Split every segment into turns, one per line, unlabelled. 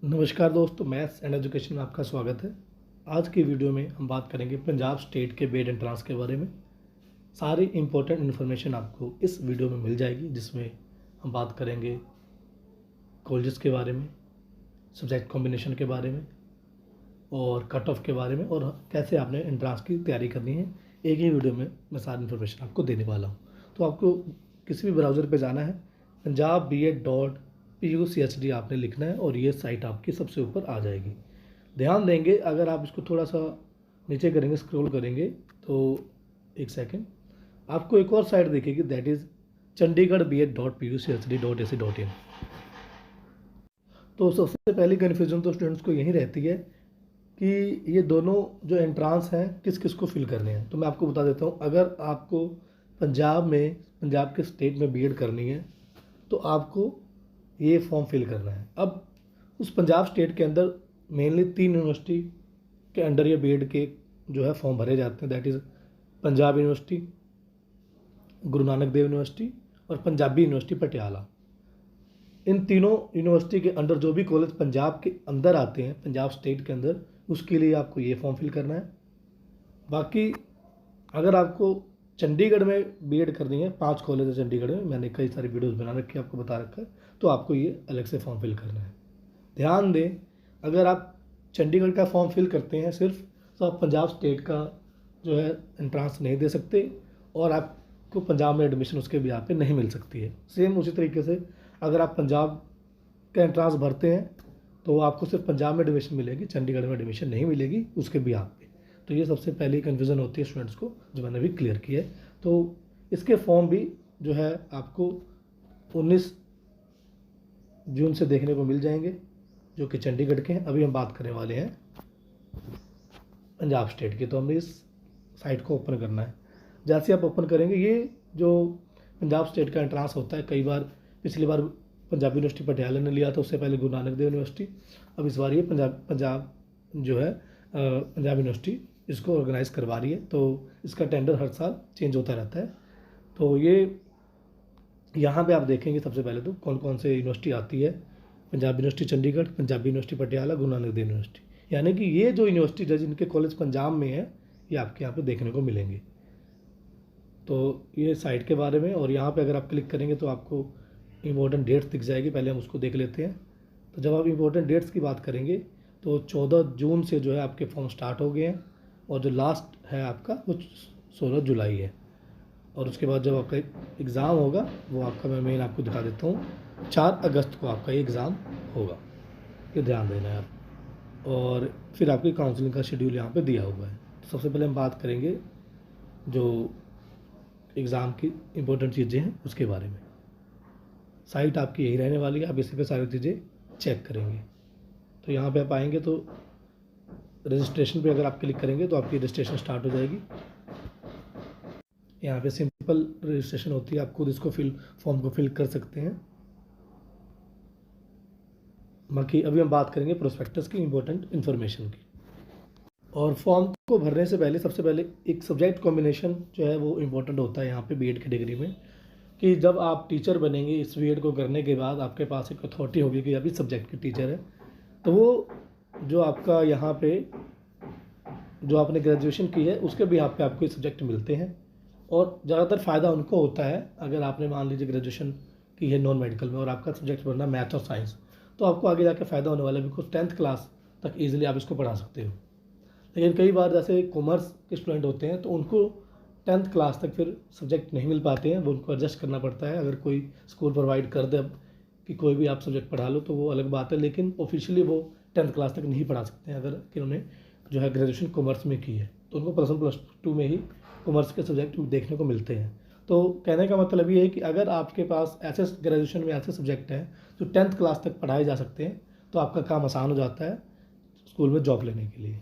नमस्कार दोस्तों, maths and education में आपका स्वागत है। आज की वीडियो में हम बात करेंगे पंजाब स्टेट के बीएड एंट्रांस के बारे में। सारी इम्पोर्टेंट इन्फॉर्मेशन आपको इस वीडियो में मिल जाएगी, जिसमें हम बात करेंगे कॉलेजेस के बारे में, सब्जेक्ट कॉम्बिनेशन के बारे में और कट ऑफ के बारे में, और कैसे आपने एंट्रांस की तैयारी करनी है। एक ही वीडियो में मैं सारी इन्फॉर्मेशन आपको देने वाला हूँ। तो आपको किसी भी ब्राउज़र पर जाना है, punjab.bed.puchd आपने लिखना है और ये साइट आपकी सबसे ऊपर आ जाएगी। ध्यान देंगे, अगर आप इसको थोड़ा सा नीचे करेंगे, स्क्रॉल करेंगे तो एक सेकंड आपको एक और साइट दिखेगी, दैट इज़ chandigarh.bed.puchd.ac.in। तो सबसे पहली कन्फ्यूज़न तो स्टूडेंट्स को यही रहती है कि ये दोनों जो एंट्रांस हैं किस किस को फिल करने हैं। तो मैं आपको बता देता हूँ, अगर आपको पंजाब के स्टेट में बीएड करनी है तो आपको ये फॉर्म फिल करना है। अब उस पंजाब स्टेट के अंदर मेनली 3 यूनिवर्सिटी के अंडर ये बीएड के जो है फॉर्म भरे जाते हैं, that is Punjab university, Guru Nanak Dev university और पंजाबी यूनिवर्सिटी पटियाला। इन तीनों यूनिवर्सिटी के अंडर जो भी कॉलेज पंजाब के अंदर आते हैं, पंजाब स्टेट के अंदर, उसके लिए आपको ये फॉर्म फिल करना है। बाकी अगर आपको चंडीगढ़ में बीएड करनी है, 5 कॉलेज है चंडीगढ़ में, मैंने कई सारी वीडियोस बना रखी है, आपको बता रखा है, तो आपको ये अलग से फॉर्म फिल करना है। ध्यान दें, अगर आप चंडीगढ़ का फॉर्म फिल करते हैं सिर्फ, तो आप पंजाब स्टेट का जो है एंट्रांस नहीं दे सकते और आपको पंजाब में एडमिशन उसके भी यहाँ पे नहीं मिल सकती है। सेम उसी तरीके से अगर आप पंजाब का एंट्रांस भरते हैं तो आपको सिर्फ पंजाब में एडमिशन मिलेगी, चंडीगढ़ में एडमिशन नहीं मिलेगी उसके भी आप पे। तो ये सबसे पहली कन्फ्यूज़न होती है स्टूडेंट्स को, जो मैंने भी क्लियर किया है। तो इसके फॉर्म भी जो है आपको 19 जून से देखने को मिल जाएंगे, जो कि चंडीगढ़ के हैं। अभी हम बात करने वाले हैं पंजाब स्टेट की। तो हमें इस साइट को ओपन करना है। जैसे आप ओपन करेंगे, ये जो पंजाब स्टेट का एंट्रांस होता है, कई बार पिछली बार पंजाबी यूनिवर्सिटी पटियाला ने लिया था, उससे पहले गुरु नानक देव यूनिवर्सिटी, अब इस बार ये पंजाब जो है पंजाब यूनिवर्सिटी इसको ऑर्गेनाइज करवा रही है। तो इसका टेंडर हर साल चेंज होता रहता है। तो ये यहाँ पे आप देखेंगे सबसे पहले तो कौन कौन से यूनिवर्सिटी आती है, Punjab university Chandigarh, Punjabi university Patiala, Guru Nanak Dev university, यानी कि ये जो यूनिवर्सिटी है जिनके कॉलेज पंजाब में है, ये आपके यहाँ पे देखने को मिलेंगे। तो ये साइट के बारे में, और यहाँ पे अगर आप क्लिक करेंगे तो आपको इम्पोर्टेंट डेट्स दिख जाएगी। पहले हम उसको देख लेते हैं। तो जब आप इम्पोर्टेंट डेट्स की बात करेंगे तो 14 जून से जो है आपके फॉर्म स्टार्ट हो गए हैं, और जो लास्ट है आपका वो 16 जुलाई है। और उसके बाद जब आपका एग्ज़ाम होगा वो आपका, मैं मेन आपको दिखा देता हूँ, 4 अगस्त को आपका ये एग्ज़ाम होगा, ये ध्यान देना है आप। और फिर आपकी काउंसलिंग का शेड्यूल यहाँ पे दिया हुआ है। तो सबसे पहले हम बात करेंगे जो एग्ज़ाम की इम्पोर्टेंट चीज़ें हैं उसके बारे में। साइट आपकी यही रहने वाली है, आप इसी पे सारी चीज़ें चेक करेंगे। तो यहाँ पे आप आएंगे तो रजिस्ट्रेशन पे अगर आप क्लिक करेंगे तो आपकी रजिस्ट्रेशन स्टार्ट हो जाएगी। यहाँ पे सिंपल रजिस्ट्रेशन होती है, आप खुद इसको फॉर्म को फिल कर सकते हैं। बाकी अभी हम बात करेंगे प्रोस्पेक्टस की इम्पोर्टेंट इन्फॉर्मेशन की। और फॉर्म को भरने से पहले सबसे पहले एक सब्जेक्ट कॉम्बिनेशन जो है वो इम्पोर्टेंट होता है यहाँ पे बीएड की डिग्री में, कि जब आप टीचर बनेंगे, इस बीएड को करने के बाद आपके पास एक अथॉरिटी होगी कि अभी सब्जेक्ट के टीचर है, तो वो जो आपका यहाँ पे जो आपने ग्रेजुएशन की है उसके भी यहाँ पे आपको ये सब्जेक्ट मिलते हैं। और ज़्यादातर फ़ायदा उनको होता है, अगर आपने मान लीजिए ग्रेजुएशन की है नॉन मेडिकल में और आपका सब्जेक्ट बनना मैथ और साइंस, तो आपको आगे जाके फ़ायदा होने वाला है, बिकॉज 10th क्लास तक ईजिली आप इसको पढ़ा सकते हो। लेकिन कई बार जैसे कॉमर्स के स्टूडेंट होते हैं तो उनको 10th क्लास तक फिर सब्जेक्ट नहीं मिल पाते हैं, वो उनको एडजस्ट करना पड़ता है। अगर कोई स्कूल प्रोवाइड कर दे कि कोई भी आप सब्जेक्ट पढ़ा लो तो वो अलग बात है, लेकिन ऑफिशियली वो 10th क्लास तक नहीं पढ़ा सकते हैं अगर उन्होंने जो है ग्रेजुएशन कॉमर्स में की है, तो उनको +1 +2 में ही कॉमर्स के सब्जेक्ट देखने को मिलते हैं। तो कहने का मतलब ये है कि अगर आपके पास ऐसे ग्रेजुएशन में ऐसे सब्जेक्ट हैं जो 10th क्लास तक पढ़ाए जा सकते हैं, तो आपका काम आसान हो जाता है स्कूल में जॉब लेने के लिए।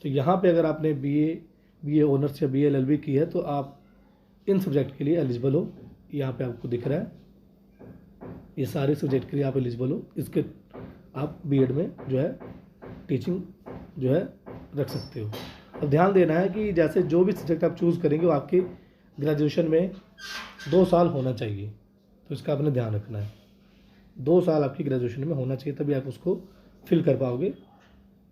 तो यहाँ पे अगर आपने बीए ऑनर्स या बीए एलएलबी की है तो आप इन सब्जेक्ट के लिए एलिजिबल हो। यहाँ पे आपको दिख रहा है, ये सारे सब्जेक्ट के लिए आप एलिजिबल हो। इसके आप बीएड में जो है टीचिंग जो है रख सकते हो। अब ध्यान देना है कि जैसे जो भी सब्जेक्ट आप चूज़ करेंगे वो आपके ग्रेजुएशन में 2 साल होना चाहिए, तो इसका आपने ध्यान रखना है। 2 साल आपकी ग्रेजुएशन में होना चाहिए, तभी आप उसको फिल कर पाओगे।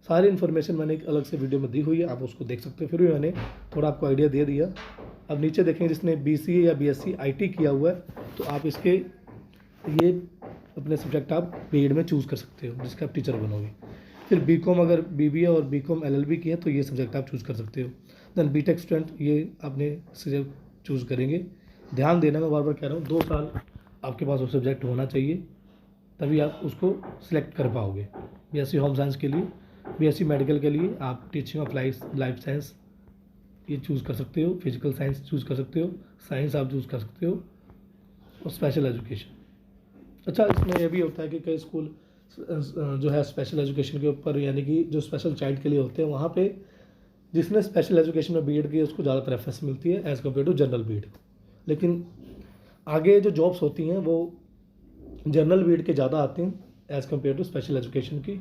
सारी इन्फॉर्मेशन मैंने एक अलग से वीडियो में दी हुई है, आप उसको देख सकते हो। फिर भी मैंने थोड़ा आपको आइडिया दे दिया। अब नीचे देखेंगे जिसने BCA या BSc IT किया हुआ है, तो आप इसके ये अपने सब्जेक्ट आप बीएड में चूज़ कर सकते हो, जिसका आप टीचर बनोगे। फिर BCom अगर BBA और BCom LLB किया तो ये सब्जेक्ट आप चूज़ कर सकते हो। देन BTech स्टूडेंट ये अपने सब्जेक्ट चूज़ करेंगे। ध्यान देना, मैं बार बार कह रहा हूँ, 2 साल आपके पास वो सब्जेक्ट होना चाहिए, तभी आप उसको सिलेक्ट कर पाओगे। BSc होम साइंस के लिए, BSc मेडिकल के लिए आप टीचिंग ऑफ लाइफ साइंस ये चूज़ कर सकते हो, फिजिकल साइंस चूज़ कर सकते हो, साइंस आप चूज़ कर सकते हो, और स्पेशल एजुकेशन। अच्छा, इसमें यह भी होता है कि कई स्कूल जो है स्पेशल एजुकेशन के ऊपर, यानी कि जो स्पेशल चाइल्ड के लिए होते हैं, वहाँ पे जिसने स्पेशल एजुकेशन में बीएड की है उसको ज़्यादा प्रेफरेंस मिलती है as compare to general B Ed. लेकिन आगे जो जॉब्स होती हैं वो जनरल बीएड के ज़्यादा आते हैं as compare to special education की।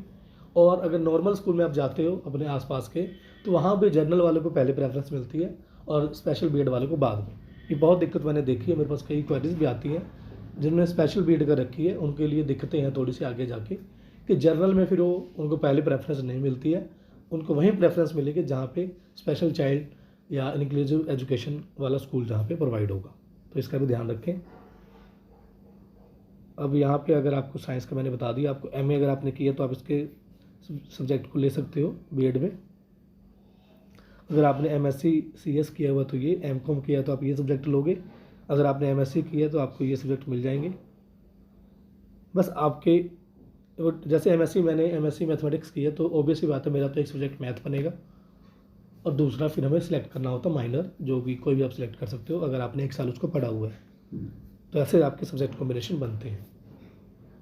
और अगर नॉर्मल स्कूल में आप जाते हो अपने आसपास के, तो वहाँ भी जनरल वालों को पहले प्रेफरेंस मिलती है और स्पेशल बीएड वालों को बाद में। ये बहुत दिक्कत मैंने देखी है, मेरे पास कई क्वेरीज भी आती हैं जिनमें स्पेशल बीएड कर रखी है, उनके लिए दिक्कतें हैं थोड़ी सी आगे जाके, कि जनरल में फिर वो उनको पहले प्रेफरेंस नहीं मिलती है, उनको वहीं प्रेफरेंस मिलेगी जहाँ पे स्पेशल चाइल्ड या इंक्लूसिव एजुकेशन वाला स्कूल जहाँ पे प्रोवाइड होगा। तो इसका भी ध्यान रखें। अब यहाँ पे अगर आपको साइंस का मैंने बता दिया, आपको MA अगर आपने किया तो आप इसके सब्जेक्ट को ले सकते हो बीएड में। अगर आपने MSc CS किया हुआ तो ये, MCom किया तो आप ये सब्जेक्ट लोगे। अगर आपने MSc किया तो आपको ये सब्जेक्ट मिल जाएंगे। बस आपके जैसे मैंने MSc मैथमेटिक्स किया, तो ऑब्वियसली बात है मेरा तो एक सब्जेक्ट मैथ बनेगा और दूसरा फिर हमें सिलेक्ट करना होता माइनर, जो भी कोई भी आप सिलेक्ट कर सकते हो अगर आपने 1 साल उसको पढ़ा हुआ है। तो ऐसे आपके सब्जेक्ट कॉम्बिनेशन बनते हैं।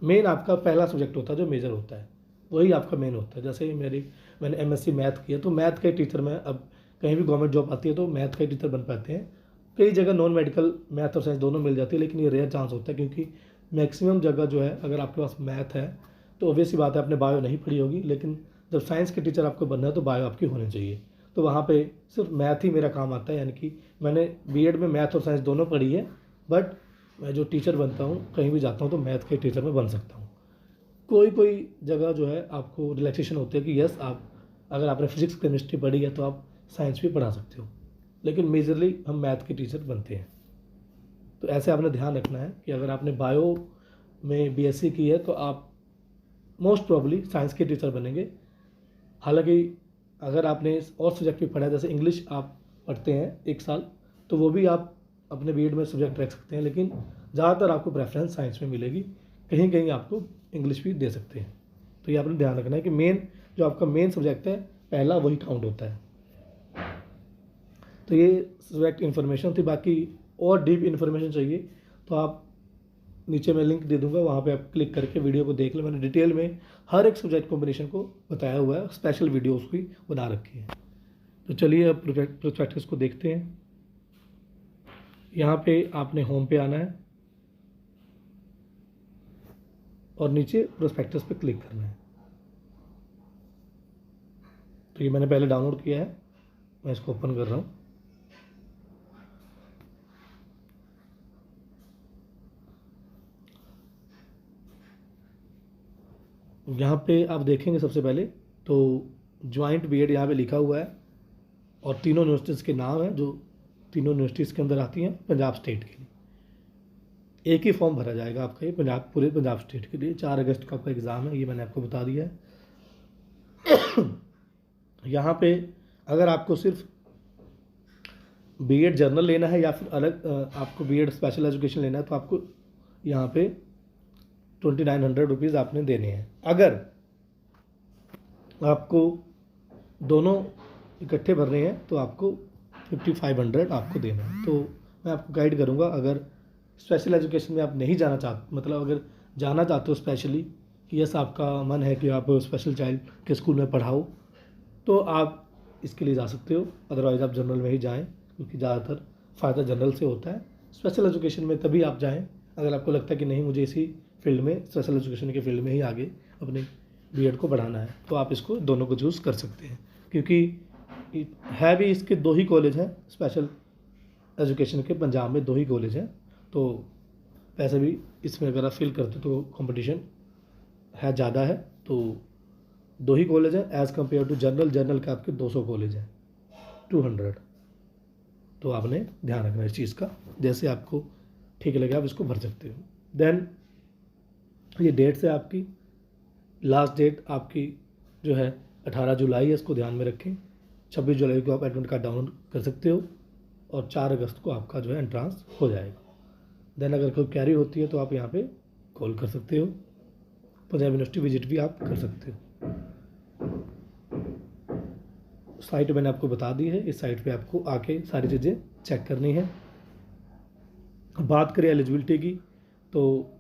मेन आपका पहला सब्जेक्ट होता है जो मेजर होता है, वही आपका मेन होता है। जैसे मैंने MSc मैथ किया, तो मैथ के टीचर में अब कहीं भी गवर्नमेंट जॉब आती है तो मैथ के टीचर बन पाते हैं। कई जगह नॉन मेडिकल मैथ और साइंस दोनों मिल जाती है, लेकिन ये रेयर चांस होता है, क्योंकि मैक्सिमम जगह जो है अगर आपके पास मैथ है तो ऑब्वियसली बात है आपने बायो नहीं पढ़ी होगी, लेकिन जब साइंस के टीचर आपको बनना है तो बायो आपकी होनी चाहिए। तो वहाँ पे सिर्फ मैथ ही मेरा काम आता है, यानी कि मैंने बीएड में मैथ और साइंस दोनों पढ़ी है, बट मैं जो टीचर बनता हूँ कहीं भी जाता हूँ तो मैथ के टीचर में बन सकता हूँ। कोई जगह जो है आपको रिलैक्सेशन होती है कि यस, आप अगर आपने फिजिक्स केमिस्ट्री पढ़ी है तो आप साइंस भी पढ़ा सकते हो, लेकिन मेजरली हम मैथ के टीचर बनते हैं। तो ऐसे आपने ध्यान रखना है कि अगर आपने बायो में BSc की है तो आप मोस्ट प्रॉब्ली साइंस के टीचर बनेंगे। हालांकि अगर आपने और सब्जेक्ट भी पढ़ा है, जैसे इंग्लिश आप पढ़ते हैं 1 साल, तो वो भी आप अपने बीएड में सब्जेक्ट रख सकते हैं, लेकिन ज़्यादातर आपको प्रेफरेंस साइंस में मिलेगी। कहीं कहीं आपको इंग्लिश भी दे सकते हैं। तो ये आपने ध्यान रखना है कि मेन जो आपका मेन सब्जेक्ट है पहला, वही काउंट होता है। तो ये सब्जेक्ट इन्फॉर्मेशन थी। बाकी और डीप इन्फॉर्मेशन चाहिए तो आप नीचे मैं लिंक दे दूंगा, वहाँ पे आप क्लिक करके वीडियो को देख लें। मैंने डिटेल में हर एक सब्जेक्ट कॉम्बिनेशन को बताया हुआ है, स्पेशल वीडियो उसकी बना रखी है। तो चलिए अब प्रोस्पेक्टस को देखते हैं। यहाँ पे आपने होम पे आना है और नीचे प्रोस्पेक्टस पे क्लिक करना है। तो ये मैंने पहले डाउनलोड किया है, मैं इसको ओपन कर रहा हूँ। यहाँ पे आप देखेंगे सबसे पहले तो ज्वाइंट बीएड यहाँ पे लिखा हुआ है और तीनों यूनिवर्सिटीज़ के नाम हैं जो तीनों यूनिवर्सिटीज़ के अंदर आती हैं पंजाब स्टेट के लिए। एक ही फॉर्म भरा जाएगा आपका, ये पूरे पंजाब स्टेट के लिए। 4 अगस्त का आपका एग्ज़ाम है, ये मैंने आपको बता दिया है। यहाँ पे अगर आपको सिर्फ बीएड जर्नल लेना है या फिर अलग आपको बीएड स्पेशल एजुकेशन लेना है तो आपको यहाँ पे 2900 रुपीज़ आपने देने हैं। अगर आपको दोनों इकट्ठे भरने हैं तो आपको 5500 आपको देना है। तो मैं आपको गाइड करूँगा, अगर स्पेशल एजुकेशन में आप नहीं जाना चाहते, मतलब अगर जाना चाहते हो स्पेशली, कि यस आपका मन है कि आप स्पेशल चाइल्ड के स्कूल में पढ़ाओ, तो आप इसके लिए जा सकते हो। अदरवाइज़ आप जनरल में ही जाएँ, क्योंकि ज़्यादातर फ़ायदा जनरल से होता है। स्पेशल एजुकेशन में तभी आप जाएँ अगर आपको लगता है कि नहीं, मुझे इसी फील्ड में, स्पेशल एजुकेशन के फील्ड में ही आगे अपने बीएड को बढ़ाना है, तो आप इसको दोनों को चूज़ कर सकते हैं। क्योंकि है भी इसके 2 ही कॉलेज हैं स्पेशल एजुकेशन के, पंजाब में 2 ही कॉलेज हैं। तो वैसे भी इसमें अगर आप फील करते तो कंपटीशन है ज़्यादा है, तो 2 ही कॉलेज हैं एज़ कम्पेयर टू जनरल के आपके 200 कॉलेज हैं, 200। तो आपने ध्यान रखना इस चीज़ का, जैसे आपको ठीक लगे आप इसको भर सकते हो। देन ये डेट्स है आपकी, लास्ट डेट आपकी जो है 18 जुलाई है, इसको ध्यान में रखें। 26 जुलाई को आप एडमिट कार्ड डाउनलोड कर सकते हो और 4 अगस्त को आपका जो है एंट्रांस हो जाएगा। देन अगर कोई क्वेरी होती है तो आप यहाँ पे कॉल कर सकते हो, पंजाब यूनिवर्सिटी विजिट भी आप कर सकते हो। साइट मैंने आपको बता दी है, इस साइट पे आपको आके सारी चीज़ें चेक करनी है। बात करें एलिजिबिलिटी की, तो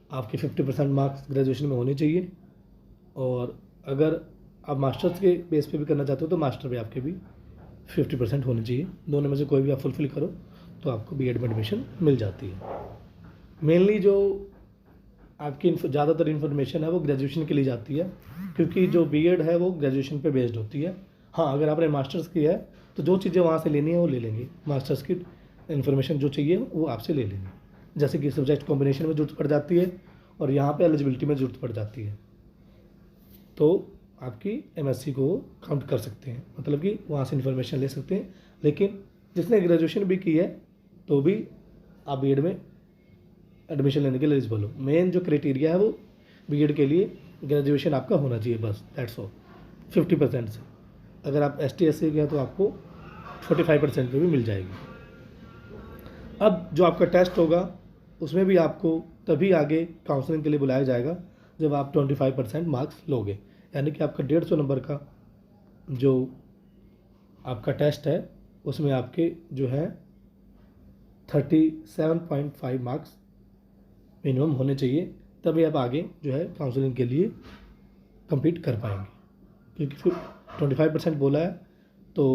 आपके 50% मार्क्स ग्रेजुएशन में होने चाहिए, और अगर आप मास्टर्स के बेस पे भी करना चाहते हो तो मास्टर में आपके भी 50% होने चाहिए। दोनों में से कोई भी आप फुलफिल करो तो आपको बीएड में एडमिशन मिल जाती है। मेनली जो आपकी ज़्यादातर इन्फॉर्मेशन है वो ग्रेजुएशन के लिए जाती है, क्योंकि जो बीएड है वो ग्रेजुएशन पे बेस्ड होती है। हाँ, अगर आपने मास्टर्स किया है तो जो चीज़ें वहाँ से लेनी है वो ले लेंगे, मास्टर्स की इन्फॉर्मेशन जो चाहिए वो आपसे ले लेंगे। जैसे कि सब्जेक्ट कॉम्बिनेशन में ज़रूरत पड़ जाती है और यहाँ पे एलिजिबिलिटी में ज़रूरत पड़ जाती है, तो आपकी एमएससी को काउंट कर सकते हैं, मतलब कि वहाँ से इन्फॉर्मेशन ले सकते हैं। लेकिन जिसने ग्रेजुएशन भी की है तो भी आप बीएड में एडमिशन लेने के लिए एलिजिबल हो। मेन जो क्राइटेरिया है वो बीएड के लिए ग्रेजुएशन आपका होना चाहिए, बस दैट्स ऑल। 50% से अगर आप ST SC के हैं तो आपको 45% पे भी मिल जाएगी। अब जो आपका टेस्ट होगा उसमें भी आपको तभी आगे काउंसलिंग के लिए बुलाया जाएगा जब आप 25% मार्क्स लोगे, यानी कि आपका 150 नंबर का जो आपका टेस्ट है उसमें आपके जो है 37.5 मार्क्स मिनिमम होने चाहिए, तभी आप आगे जो है काउंसलिंग के लिए compete कर पाएंगे, क्योंकि फिर 25% बोला है तो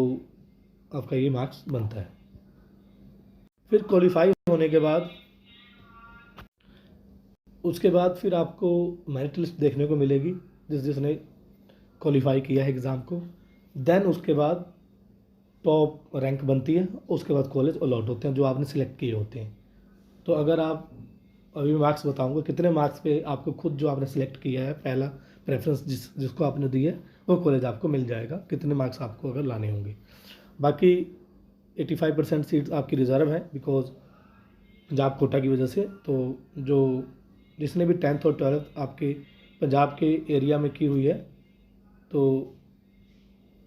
आपका ये मार्क्स बनता है। फिर क्वालिफाई होने के बाद उसके बाद फिर आपको मेरिट लिस्ट देखने को मिलेगी जिसने क्वालिफाई किया है एग्ज़ाम को। देन उसके बाद टॉप रैंक बनती है, उसके बाद कॉलेज अलॉट होते हैं जो आपने सिलेक्ट किए होते हैं। तो अगर आप अभी मार्क्स बताऊंगा कितने मार्क्स पे आपको खुद जो आपने सिलेक्ट किया है, पहला प्रेफरेंस जिसको आपने दी है वो कॉलेज आपको मिल जाएगा, कितने मार्क्स आपको अगर लाने होंगे। बाकी 85% सीट्स आपकी रिज़र्व है बिकॉज पंजाब कोटा की वजह से। तो जो जिसने भी 10th और 12th आपके पंजाब के एरिया में की हुई है तो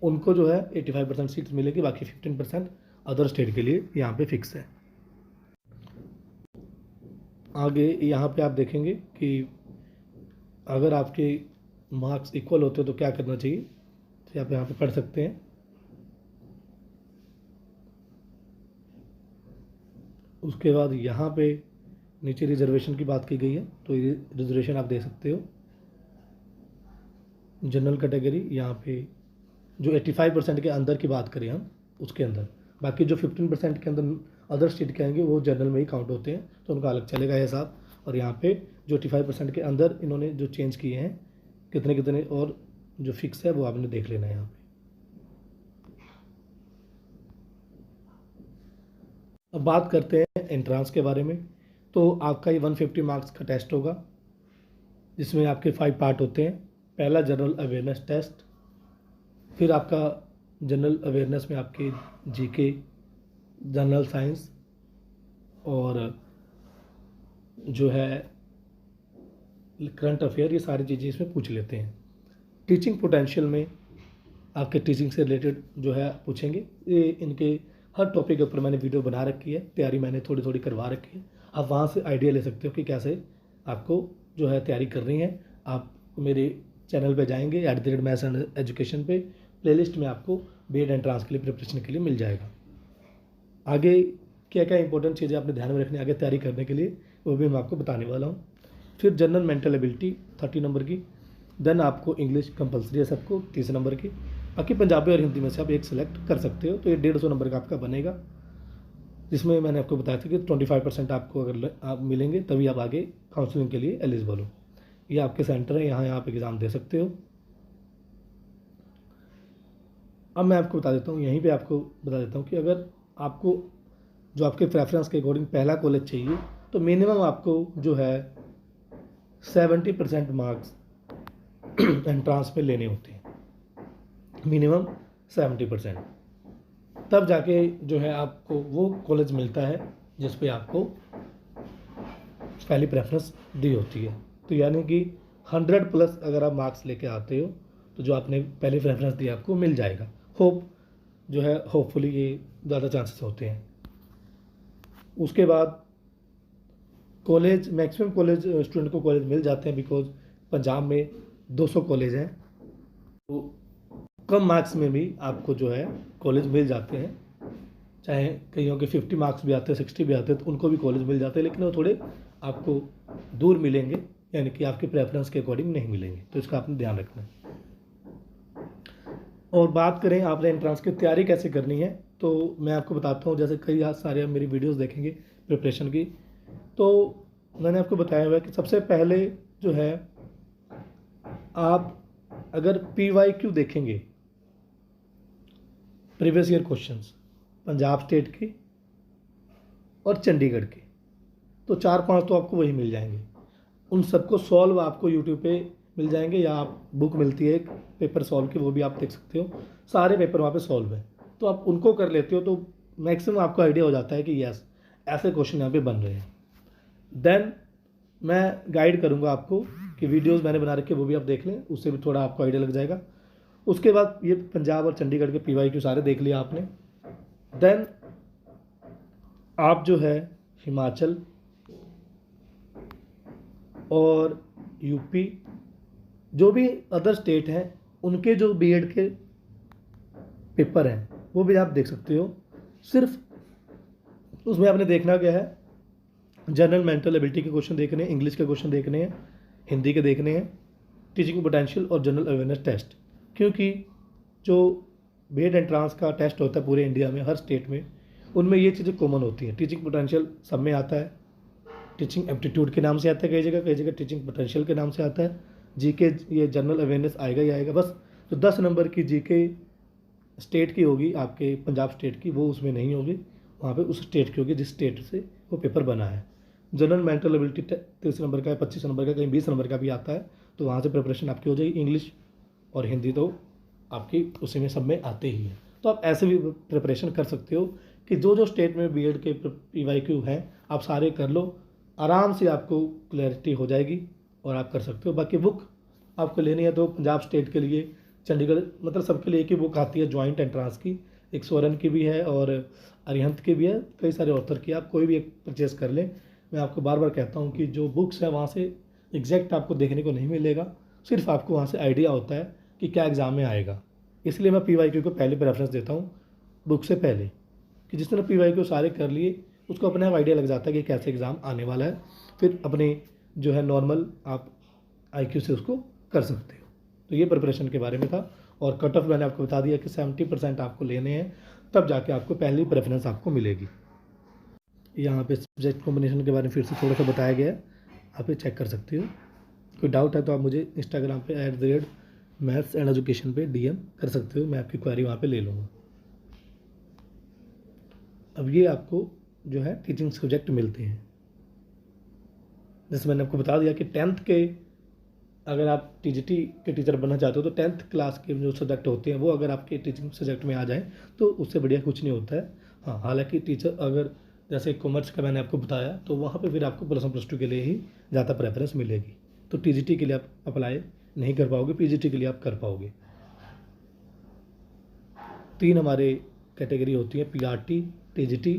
उनको जो है 85% सीट्स मिलेगी, बाकी 15% अदर स्टेट के लिए यहाँ पे फिक्स है। आगे यहाँ पे आप देखेंगे कि अगर आपके मार्क्स इक्वल होते तो क्या करना चाहिए, तो आप यहाँ पे पढ़ सकते हैं। उसके बाद यहाँ पे नीचे रिजर्वेशन की बात की गई है, तो ये रिजर्वेशन आप दे सकते हो। जनरल कैटेगरी यहाँ पे जो 85% के अंदर की बात करें हम उसके अंदर, बाकी जो 15% के अंदर अदर स्टेट के आएंगे वो जनरल में ही काउंट होते हैं, तो उनका अलग चलेगा हिसाब। और यहाँ पे जो 85% के अंदर इन्होंने जो चेंज किए हैं कितने कितने और जो फिक्स है वो आपने देख लेना है यहाँ पे। अब बात करते हैं एंट्रांस के बारे में। तो आपका ये 150 मार्क्स का टेस्ट होगा जिसमें आपके 5 पार्ट होते हैं। पहला जनरल अवेयरनेस टेस्ट, फिर आपका जनरल अवेयरनेस में आपके जीके, जनरल साइंस और जो है करंट अफेयर, ये सारी चीज़ें इसमें पूछ लेते हैं। टीचिंग पोटेंशियल में आपके टीचिंग से रिलेटेड जो है पूछेंगे। ये इनके हर टॉपिक के ऊपर मैंने वीडियो बना रखी है, तैयारी मैंने थोड़ी थोड़ी करवा रखी है। आप वहाँ से आइडिया ले सकते हो कि कैसे आपको जो है तैयारी करनी है। आप मेरे चैनल पे जाएंगे @मैथ्स एंड एजुकेशन पे, प्लेलिस्ट में आपको बीएड एंट्रांस के लिए प्रिपरेशन के लिए मिल जाएगा। आगे क्या क्या इंपॉर्टेंट चीज़ें आपने ध्यान में रखनी आगे तैयारी करने के लिए वो भी मैं आपको बताने वाला हूँ। फिर जनरल मेंटल एबिलिटी 30 नंबर की, देन आपको इंग्लिश कंपलसरी है सबको 30 नंबर की, बाकी पंजाबी और हिंदी में से आप एक सिलेक्ट कर सकते हो। तो ये 150 नंबर का आपका बनेगा, जिसमें मैंने आपको बताया था कि 25% आपको अगर आप मिलेंगे तभी आप आगे काउंसलिंग के लिए एलिजिबल हो। ये आपके सेंटर है, यहाँ आप एग्ज़ाम दे सकते हो। अब मैं आपको बता देता हूँ, यहीं पे आपको बता देता हूँ कि अगर आपको जो आपके प्रेफरेंस के अकॉर्डिंग पहला कॉलेज चाहिए तो मिनिमम आपको जो है 70% मार्क्स एंट्रांस में लेने होते हैं मिनिमम 70%, तब जाके जो है आपको वो कॉलेज मिलता है जिस पे आपको पहली प्रेफरेंस दी होती है। तो यानी कि 100+ अगर आप मार्क्स लेके आते हो तो जो आपने पहली प्रेफरेंस दी आपको मिल जाएगा। जो है होपफुली ये ज़्यादा चांसेस होते हैं। उसके बाद कॉलेज, मैक्सिमम कॉलेज स्टूडेंट को कॉलेज मिल जाते हैं बिकॉज पंजाब में 200 कॉलेज हैं, तो कम मार्क्स में भी आपको जो है कॉलेज मिल जाते हैं। चाहे कईयों के 50 मार्क्स भी आते हैं, 60 भी आते हैं, तो उनको भी कॉलेज मिल जाते हैं, लेकिन वो थोड़े आपको दूर मिलेंगे, यानी कि आपके प्रेफरेंस के अकॉर्डिंग नहीं मिलेंगे। तो इसका आपने ध्यान रखना है। और बात करें आपने एंट्रांस की तैयारी कैसे करनी है, तो मैं आपको बताता हूँ। जैसे कई सारे आप मेरी वीडियोस देखेंगे प्रिपरेशन की, तो मैंने आपको बताया हुआ है कि सबसे पहले जो है आप अगर PYQ देखेंगे, previous year questions Punjab state के और चंडीगढ़ के, तो 4-5 तो आपको वही मिल जाएंगे। उन सबको सॉल्व आपको यूट्यूब पे मिल जाएंगे, या आप बुक मिलती है एक पेपर सॉल्व की, वो भी आप देख सकते हो। सारे पेपर वहाँ पे सॉल्व है, तो आप उनको कर लेते हो तो मैक्सिमम आपको आइडिया हो जाता है कि यस ऐसे क्वेश्चन यहाँ पे बन रहे हैं। देन मैं गाइड करूँगा आपको कि वीडियोज़ मैंने बना रखे वो भी आप देख लें, उससे भी थोड़ा आपको आइडिया लग जाएगा। उसके बाद ये पंजाब और चंडीगढ़ के PYQ सारे देख लिया आपने। देन आप जो है हिमाचल और यूपी, जो भी अदर स्टेट हैं, उनके जो BEd के पेपर हैं वो भी आप देख सकते हो। सिर्फ उसमें आपने देखना क्या है, जनरल मेंटल एबिलिटी के क्वेश्चन देखने हैं, इंग्लिश के क्वेश्चन देखने हैं, हिंदी के देखने हैं, टीचिंग पोटेंशियल और जनरल अवेयरनेस टेस्ट। क्योंकि जो BEd एंट्रांस का टेस्ट होता है पूरे इंडिया में हर स्टेट में, उनमें ये चीज़ें कॉमन होती हैं। टीचिंग पोटेंशियल सब में आता है, टीचिंग एप्टीट्यूड के नाम से आता है कई जगह टीचिंग पोटेंशियल के नाम से आता है, GK ये जनरल अवेयरनेस आएगा ही आएगा। बस जो 10 नंबर की GK स्टेट की होगी, आपके पंजाब स्टेट की, वो उसमें नहीं होगी, वहाँ पे उस स्टेट की होगी जिस स्टेट से वो पेपर बना है। जनरल मेंटल एबिलिटी 30 नंबर का है, 25 नंबर का, कहीं 20 नंबर का भी आता है, तो वहाँ से प्रिपरेशन आपकी हो जाएगी। इंग्लिश और हिंदी तो आपकी उसी में सब में आते ही हैं, तो आप ऐसे भी प्रिपरेशन कर सकते हो कि जो जो स्टेट में BEd के PYQ हैं आप सारे कर लो, आराम से आपको क्लैरिटी हो जाएगी और आप कर सकते हो। बाकी बुक आपको लेनी है तो पंजाब स्टेट के लिए, चंडीगढ़, मतलब सबके लिए एक ही बुक आती है जॉइंट एंट्रांस की, एक स्वरण की भी है और अरिहंत की भी है, कई सारे ऑथर की, आप कोई भी एक परचेज़ कर लें। मैं आपको बार बार कहता हूँ कि जो बुक्स है वहाँ से एग्जैक्ट आपको देखने को नहीं मिलेगा, सिर्फ आपको वहाँ से आइडिया होता है कि क्या एग्ज़ाम में आएगा। इसलिए मैं PYQ को पहले प्रेफरेंस देता हूँ बुक से पहले, कि जिसने PYQ सारे कर लिए उसको अपने आप आइडिया लग जाता है कि कैसे एग्ज़ाम आने वाला है, फिर अपने जो है नॉर्मल आप IQ से उसको कर सकते हो। तो ये प्रिपरेशन के बारे में था। और कट ऑफ मैंने आपको बता दिया कि 70% आपको लेने हैं, तब जाके आपको पहली प्रेफरेंस आपको मिलेगी। यहाँ पे सब्जेक्ट कॉम्बिनेशन के बारे में फिर से थोड़ा सा बताया गया है, आप ये चेक कर सकते हो। कोई डाउट है तो आप मुझे इंस्टाग्राम पे @maths and education पे DM कर सकते हो, मैं आपकी क्वेरी वहाँ पे ले लूँगा। अब ये आपको जो है टीचिंग सब्जेक्ट मिलते हैं, जैसे मैंने आपको बता दिया कि 10th के अगर आप TGT के टीचर बनना चाहते हो तो 10th क्लास के जो सब्जेक्ट होते हैं वो अगर आपके टीचिंग सब्जेक्ट में आ जाए तो उससे बढ़िया कुछ नहीं होता है। हाँ, हालांकि टीचर अगर जैसे कॉमर्स का मैंने आपको बताया तो वहाँ पे फिर आपको +1 +2 के लिए ही ज़्यादा प्रेफरेंस मिलेगी, तो TGT के लिए आप अप्लाई नहीं कर पाओगे, PGT के लिए आप कर पाओगे। 3 हमारे कैटेगरी होती है, PRT, TGT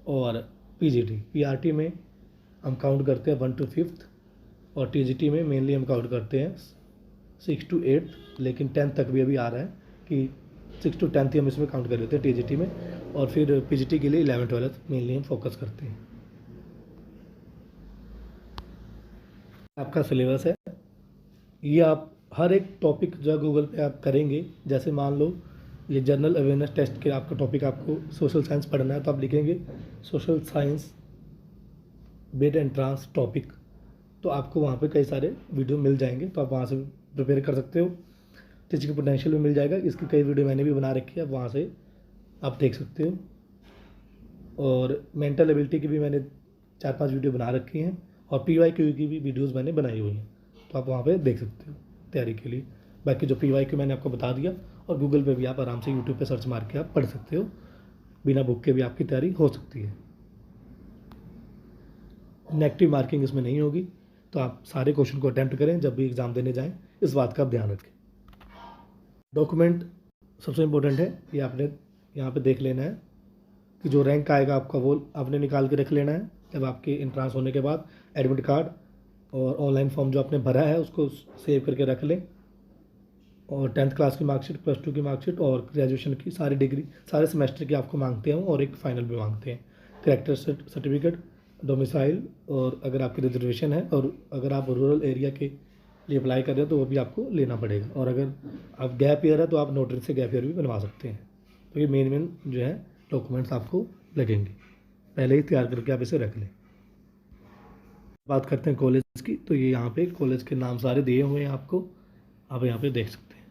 और PGT। PRT में हम काउंट करते हैं 1 to 5th और TGT में मेनली हम काउंट करते हैं 6 to 8th, लेकिन 10th तक भी अभी आ रहा है कि 6 to 10th ही हम इसमें काउंट कर लेते हैं TGT में, और फिर PGT के लिए 11th 12th मेनली हम फोकस करते हैं। आपका सिलेबस है ये, आप हर एक टॉपिक जो है गूगल पे आप करेंगे, जैसे मान लो ये जनरल अवेयरनेस टेस्ट के आपका टॉपिक, आपको सोशल साइंस पढ़ना है तो आप लिखेंगे social science BEd entrance topic, तो आपको वहाँ पे कई सारे वीडियो मिल जाएंगे, तो आप वहाँ से प्रिपेयर कर सकते हो। टीचिंग पोटेंशियल भी मिल जाएगा, इसकी कई वीडियो मैंने भी बना रखी है, वहाँ से आप देख सकते हो। और मेंटल एबिलिटी की भी मैंने 4-5 वीडियो बना रखी हैं, और PYQ की भी वीडियोज़ मैंने बनाई हुई हैं, तो आप वहाँ पे देख सकते हो। तैयारी के लिए। बाकी जो PYQ मैंने आपको बता दिया, और गूगल पे भी आप आराम से यूट्यूब पे सर्च मार के आप पढ़ सकते हो, बिना बुक के भी आपकी तैयारी हो सकती है। नेगेटिव मार्किंग इसमें नहीं होगी, तो आप सारे क्वेश्चन को अटैम्प्ट करें जब भी एग्ज़ाम देने जाएं, इस बात का आप ध्यान रखें। डॉक्यूमेंट सबसे इम्पोर्टेंट है, ये आपने यहाँ पे देख लेना है कि जो रैंक आएगा आपका वो आपने निकाल के रख लेना है। जब आपके एंट्रांस होने के बाद एडमिट कार्ड और ऑनलाइन फॉर्म जो आपने भरा है उसको सेव करके रख लें, और 10th क्लास की मार्कशीट, +2 की मार्कशीट और ग्रेजुएशन की सारी डिग्री सारे सेमेस्टर की आपको मांगते हैं, और एक फ़ाइनल भी मांगते हैं। कैरेक्टर सर्टिफिकेट, डोमिसाइल, और अगर आपकी रिजर्वेशन है और अगर आप रूरल एरिया के लिए अप्लाई कर रहे हो तो वो भी आपको लेना पड़ेगा। और अगर आप गैप ईयर है तो आप नोटरी से गैप ईयर भी बनवा सकते हैं। तो ये मेन जो है डॉक्यूमेंट्स आपको लगेंगे, पहले ही तैयार करके आप इसे रख लें। बात करते हैं कॉलेज की, तो ये यहाँ पे कॉलेज के नाम सारे दिए हुए हैं आपको, आप यहाँ पे देख सकते हैं।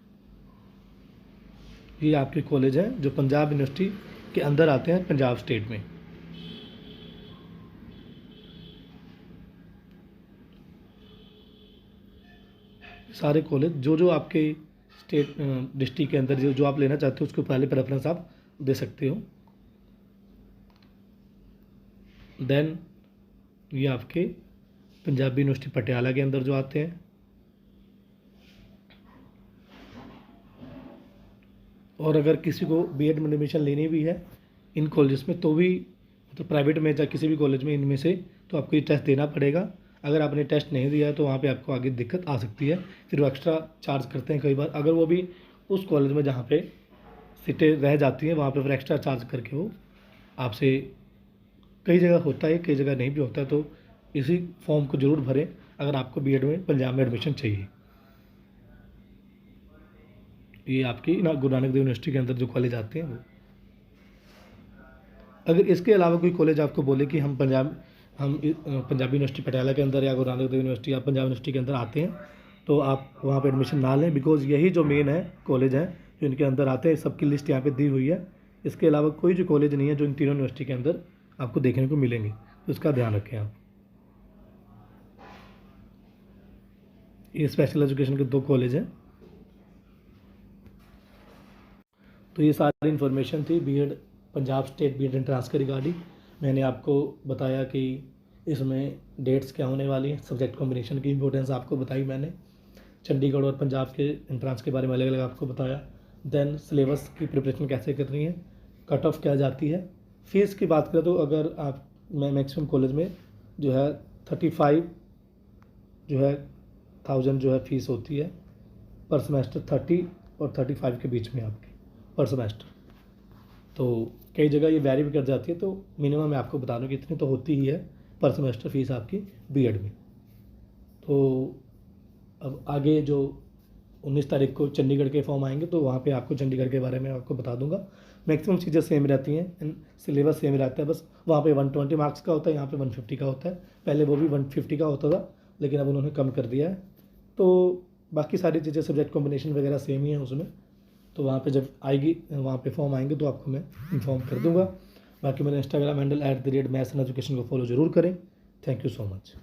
ये आपके कॉलेज हैं जो पंजाब यूनिवर्सिटी के अंदर आते हैं, पंजाब स्टेट में। सारे कॉलेज जो आपके स्टेट डिस्ट्रिक्ट के अंदर जो आप लेना चाहते हो उसको पहले प्रेफरेंस आप दे सकते हो। देन ये आपके पंजाबी यूनिवर्सिटी पटियाला के अंदर जो आते हैं, और अगर किसी को B.Ed में एडमिशन लेनी भी है इन कॉलेज में तो भी, तो प्राइवेट में या किसी भी कॉलेज में इनमें से, तो आपको ये टेस्ट देना पड़ेगा। अगर आपने टेस्ट नहीं दिया है तो वहाँ पे आपको आगे दिक्कत आ सकती है, फिर वो एक्स्ट्रा चार्ज करते हैं कई बार। अगर वो भी उस कॉलेज में जहाँ पे सीटें रह जाती हैं वहाँ पे फिर एक्स्ट्रा चार्ज करके वो आपसे, कई जगह होता है कई जगह नहीं भी होता है, तो इसी फॉर्म को ज़रूर भरें अगर आपको B.Ed में पंजाब में एडमिशन चाहिए। ये आपकी गुरु नानक देव यूनिवर्सिटी के अंदर जो कॉलेज आते हैं वो। अगर इसके अलावा कोई कॉलेज आपको बोले कि हम पंजाबी यूनिवर्सिटी पटियाला के अंदर या गुरु नानक देव यूनिवर्सिटी या पंजाब यूनिवर्सिटी के अंदर आते हैं, तो आप वहाँ पे एडमिशन ना लें, बिकॉज यही जो मेन है कॉलेज हैं जो इनके अंदर आते हैं, सबकी लिस्ट यहाँ पे दी हुई है। इसके अलावा कोई जो कॉलेज नहीं है जो इन तीनों यूनिवर्सिटी के अंदर आपको देखने को मिलेंगे, तो इसका ध्यान रखें आप। ये स्पेशल एजुकेशन के 2 कॉलेज हैं। तो ये सारी इन्फॉर्मेशन थी B.Ed Punjab state B.Ed entrance के रिगार्डिंग। मैंने आपको बताया कि इसमें डेट्स क्या होने वाली हैं, सब्जेक्ट कॉम्बिनेशन की इंपॉर्टेंस आपको बताई मैंने, चंडीगढ़ और पंजाब के एंट्रांस के बारे में अलग अलग आपको बताया। देन सिलेबस की प्रिपरेशन कैसे करनी है, कट ऑफ क्या जाती है। फ़ीस की बात करें तो अगर आप मैक्सिमम कॉलेज में जो है 35 थाउजेंड जो है फ़ीस होती है पर सेमेस्टर, 30 और 35 के बीच में आपकी पर सेमेस्टर। तो कई जगह ये वैरी भी कर जाती है, तो मिनिमम मैं आपको बता दूँ कि इतनी तो होती ही है पर सेमेस्टर फ़ीस आपकी B.Ed में। तो अब आगे जो 19 तारीख को चंडीगढ़ के फॉर्म आएंगे तो वहाँ पे आपको चंडीगढ़ के बारे में आपको बता दूंगा। मैक्सिमम चीज़ें सेम रहती हैं, सिलेबस सेम रहता है, बस वहाँ पे 120 मार्क्स का होता है, यहाँ पे 150 का होता है। पहले वो भी 150 का होता था लेकिन अब उन्होंने कम कर दिया है। तो बाकी सारी चीज़ें सब्जेक्ट कॉम्बिनेशन वगैरह सेम ही है उसमें। तो वहाँ पे जब आएगी, वहाँ पे फॉर्म आएंगे तो आपको मैं इन्फॉर्म कर दूँगा। बाकी मेरा Instagram handle @maths and education को फॉलो ज़रूर करें। Thank you so much.